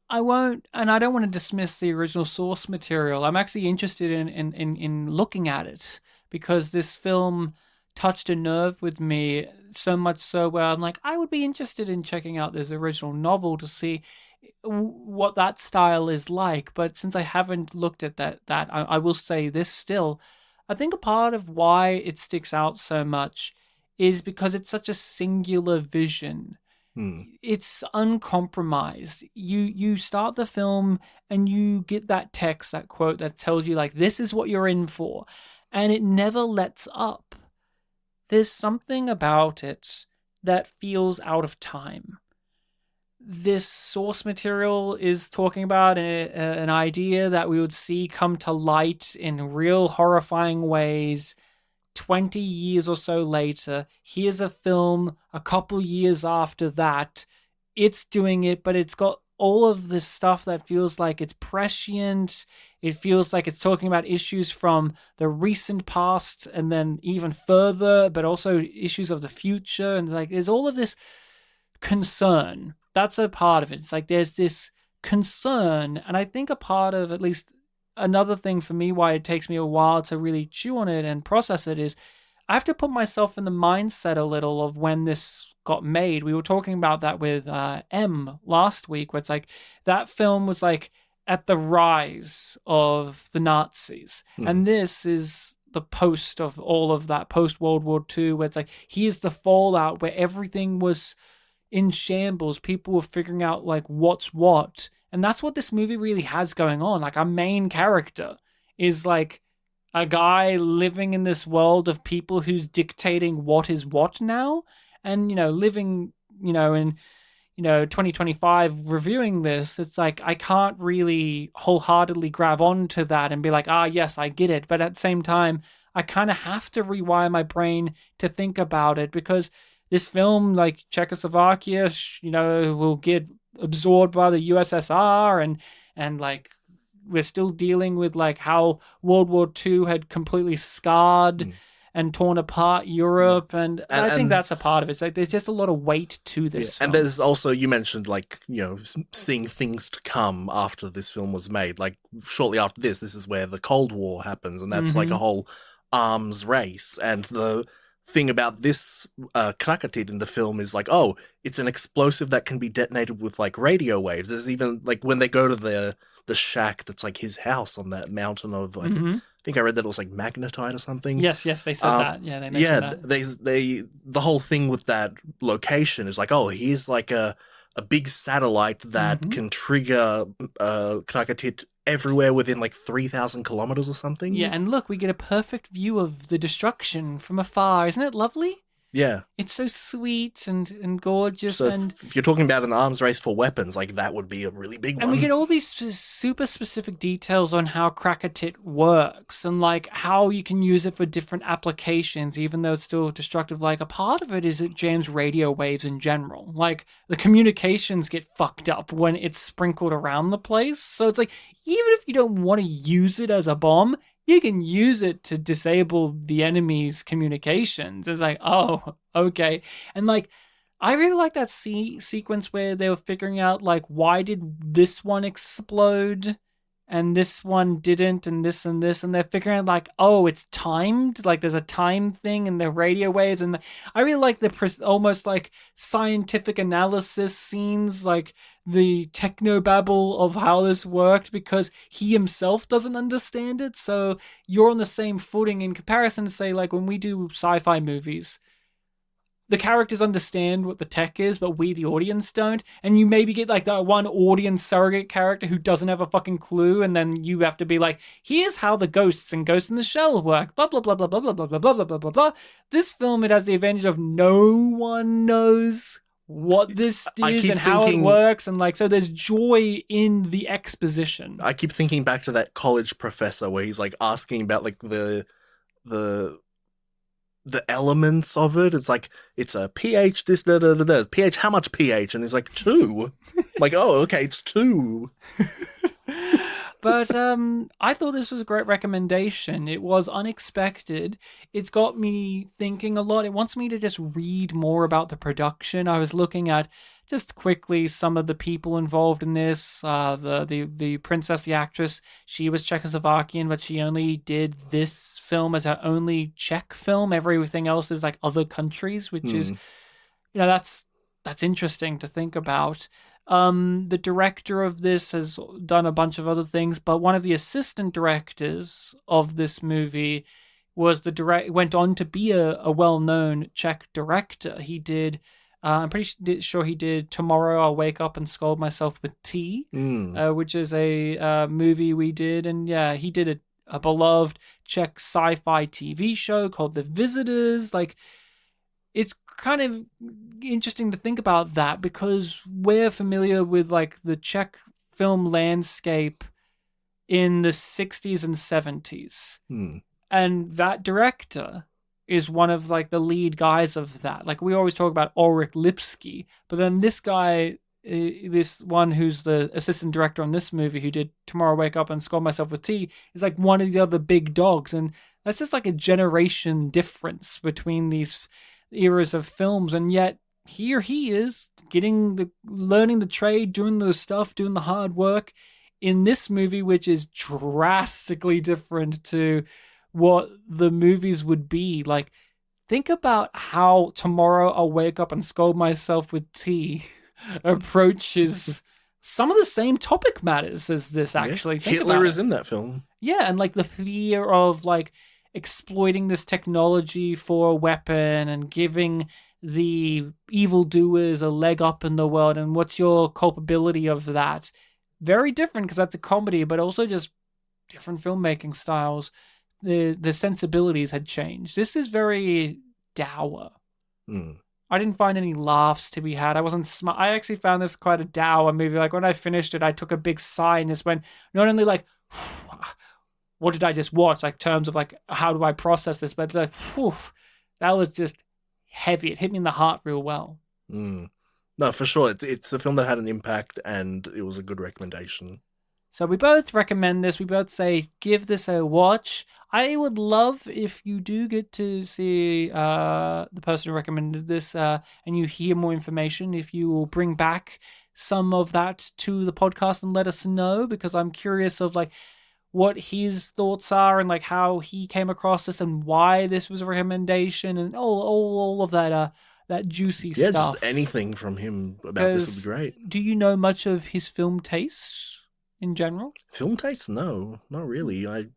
I won't, and I don't want to dismiss the original source material. I'm actually interested in looking at it because this film touched a nerve with me so much so where I'm like, I would be interested in checking out this original novel to see what that style is like. But since I haven't looked at that I will say this still. I think a part of why it sticks out so much is because it's such a singular vision. It's uncompromised. You start the film and you get that text, that quote that tells you like this is what you're in for, and it never lets up. There's something about it that feels out of time. This source material is talking about an idea that we would see come to light in real horrifying ways 20 years or so later. Here's a film a couple years after that. It's doing it, but it's got all of this stuff that feels like it's prescient. It feels like it's talking about issues from the recent past and then even further, but also issues of the future. And like there's all of this concern. That's a part of it. It's like there's this concern, and I think a part of, at least another thing for me why it takes me a while to really chew on it and process it, is I have to put myself in the mindset a little of when this got made. We were talking about that with M last week, where it's like that film was like at the rise of the Nazis, and this is the post of all of that, post World War II, where it's like here's the fallout where everything was in shambles. People were figuring out like what's what. And that's what this movie really has going on. Like our main character is like a guy living in this world of people who's dictating what is what now. And, living, in, 2025 reviewing this, it's like I can't really wholeheartedly grab onto that and be like, yes, I get it. But at the same time, I kind of have to rewire my brain to think about it, because this film, like Czechoslovakia, will get absorbed by the USSR, and like we're still dealing with like how World War II had completely scarred and torn apart Europe, and I think that's a part of it. It's like there's just a lot of weight to this film. And there's also, you mentioned like seeing things to come after this film was made. Like shortly after this is where the Cold War happens, and that's like a whole arms race. And the thing about this Krakatit in the film is like, it's an explosive that can be detonated with like radio waves. There's even like when they go to the shack that's like his house on that mountain of I think I read that it was like magnetite or something. Yes, they said that. Yeah, they mentioned that. They the whole thing with that location is like, here's like a big satellite that can trigger Krakatit everywhere within like 3,000 kilometers or something. Yeah, and look, we get a perfect view of the destruction from afar. Isn't it lovely? Yeah. It's so sweet and gorgeous. So and if you're talking about an arms race for weapons, like that would be a really big one. And we get all these super specific details on how Krakatit works and like how you can use it for different applications, even though it's still destructive. Like a part of it is it jams radio waves in general. Like the communications get fucked up when it's sprinkled around the place. So it's like, even if you don't want to use it as a bomb, you can use it to disable the enemy's communications. It's like, okay. And like, I really like that sequence where they were figuring out like, why did this one explode and this one didn't, and this, and they're figuring out like, it's timed. Like there's a time thing in the radio waves. And I really like the almost like scientific analysis scenes, like the technobabble of how this worked, because he himself doesn't understand it. So you're on the same footing in comparison to say like when we do sci-fi movies, the characters understand what the tech is, but we, the audience, don't. And you maybe get like that one audience surrogate character who doesn't have a fucking clue, and then you have to be like, here's how the ghosts and Ghost in the Shell work, blah, blah, blah, blah, blah, blah, blah, blah, blah, blah, blah, blah. This film, it has the advantage of no one knows what this is and how it works, and like, so there's joy in the exposition. I keep thinking back to that college professor where he's like asking about like the elements of it. It's like, it's a pH, this, da, da, da, da. pH, how much pH? And he's like, 2. I'm like, okay, it's 2. But I thought this was a great recommendation. It was unexpected. It's got me thinking a lot. It wants me to just read more about the production. I was looking at just quickly some of the people involved in this. The princess, the actress, she was Czechoslovakian, but she only did this film as her only Czech film. Everything else is like other countries, which is, that's interesting to think about. The director of this has done a bunch of other things, but one of the assistant directors of this movie went on to be a well-known Czech director. He did, I'm pretty sure he did Tomorrow I'll Wake Up and Scold Myself with Tea, which is a movie we did, and yeah, he did a beloved Czech sci-fi TV show called The Visitors. Like, it's kind of interesting to think about that because we're familiar with like the Czech film landscape in the 60s and 70s. And that director is one of like the lead guys of that. Like we always talk about Ulrich Lipsky, but then this guy, this one who's the assistant director on this movie who did Tomorrow Wake Up and Scold Myself with Tea is like one of the other big dogs. And that's just like a generation difference between these eras of films, and yet here he is learning the trade, doing the stuff, doing the hard work in this movie, which is drastically different to what the movies would be. Like, think about how Tomorrow I'll Wake Up and Scold Myself with Tea approaches some of the same topic matters as this, actually. Yeah. Hitler is in that film. Yeah, and like the fear of like exploiting this technology for a weapon and giving the evildoers a leg up in the world, and what's your culpability of that? Very different because that's a comedy, but also just different filmmaking styles. The sensibilities had changed. This is very dour. I didn't find any laughs to be had. I wasn't smart. I actually found this quite a dour movie. Like when I finished it, I took a big sigh and just went, not only like, what did I just watch? Like terms of like, how do I process this? But like, whew, that was just heavy. It hit me in the heart real well. No, for sure. It's a film that had an impact and it was a good recommendation. So we both recommend this. We both say, give this a watch. I would love if you do get to see the person who recommended this and you hear more information, if you will bring back some of that to the podcast and let us know, because I'm curious of like, what his thoughts are and like how he came across this and why this was a recommendation and all of that that juicy stuff. Yeah, just anything from him about this would be great. Do you know much of his film tastes in general? Film tastes? No, not really. I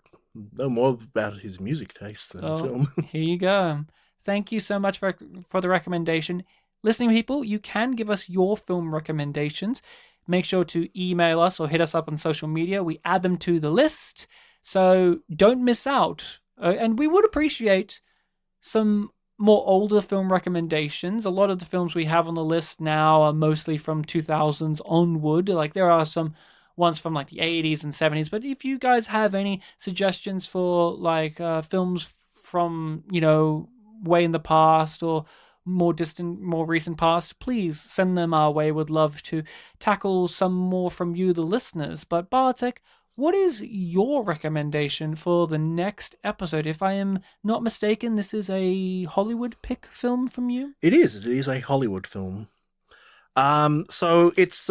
know more about his music taste than film. Here you go. Thank you so much for the recommendation. Listening people, you can give us your film recommendations. Make sure to email us or hit us up on social media. We add them to the list, so don't miss out. And we would appreciate some more older film recommendations. A lot of the films we have on the list now are mostly from 2000s onward. Like there are some ones from like the 80s and 70s. But if you guys have any suggestions for like films from, way in the past or more distant, more recent past, please send them our way. Would love to tackle some more from you, the listeners. But Bartek, what is your recommendation for the next episode? If I am not mistaken, this is a Hollywood pick film from you? It is. It is a Hollywood film. So it's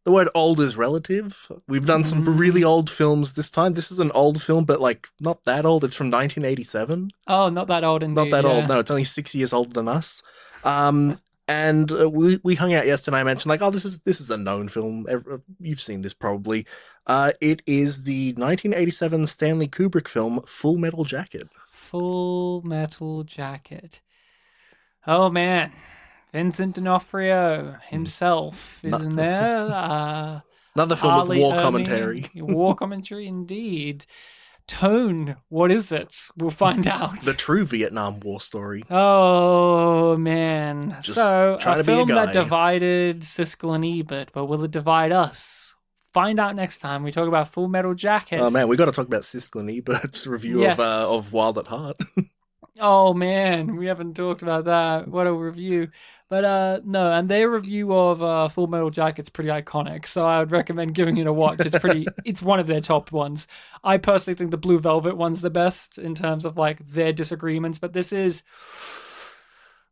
the word old is relative. We've done some really old films this time. This is an old film, but like not that old. It's from 1987. Oh, not that old indeed. Not that old. No, it's only 6 years older than us. And we hung out yesterday. I mentioned like, oh, this is a known film. You've seen this probably. It is the 1987 Stanley Kubrick film Full Metal Jacket. Full Metal Jacket. Oh man. Vincent D'Onofrio himself is in there. Another film Harley with war Ermey. commentary. War commentary, indeed. Tone, what is it? We'll find out. The true Vietnam War story. Oh, man. Just so, trying a to be a film that guy. Divided Siskel and Ebert, but will it divide us? Find out next time we talk about Full Metal Jacket. Oh, man, we got to talk about Siskel and Ebert's review Yes. of Wild at Heart. Oh man, we haven't talked about that. What a review. But no, and their review of Full Metal Jacket's pretty iconic, so I would recommend giving it a watch. It's one of their top ones. I personally think the Blue Velvet one's the best in terms of like their disagreements, but this is,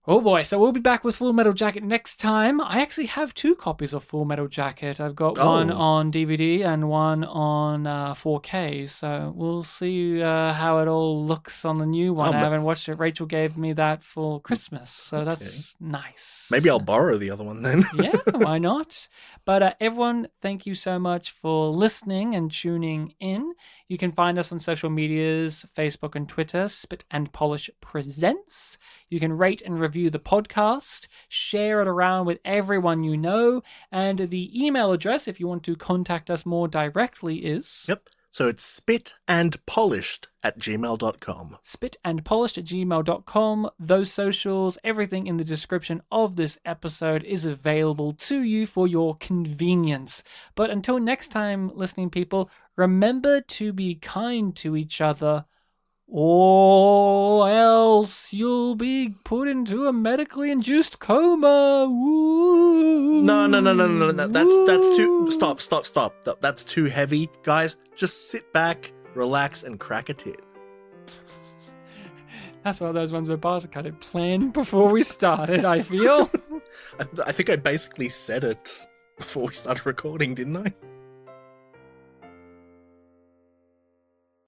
oh boy. So we'll be back with Full Metal Jacket next time. I actually have 2 copies of Full Metal Jacket. I've got one on DVD and one on 4K. So we'll see how it all looks on the new one. I haven't watched it. Rachel gave me that for Christmas, so that's nice. Maybe I'll borrow the other one then. Yeah, why not? But everyone, thank you so much for listening and tuning in. You can find us on social medias, Facebook and Twitter, Spit and Polish Presents. You can rate and review the podcast, share it around with everyone you know, and the email address, if you want to contact us more directly, is... Yep. So it's spitandpolished@gmail.com. Spitandpolished@gmail.com. Those socials, everything in the description of this episode is available to you for your convenience. But until next time, listening people, remember to be kind to each other, or else you'll be put into a medically induced coma. Woo. No. That's too... Stop. That's too heavy. Guys, just sit back, relax, and crack a tit. That's one of those ones where Bartek had it planned before we started, I feel. I think I basically said it before we started recording, didn't I?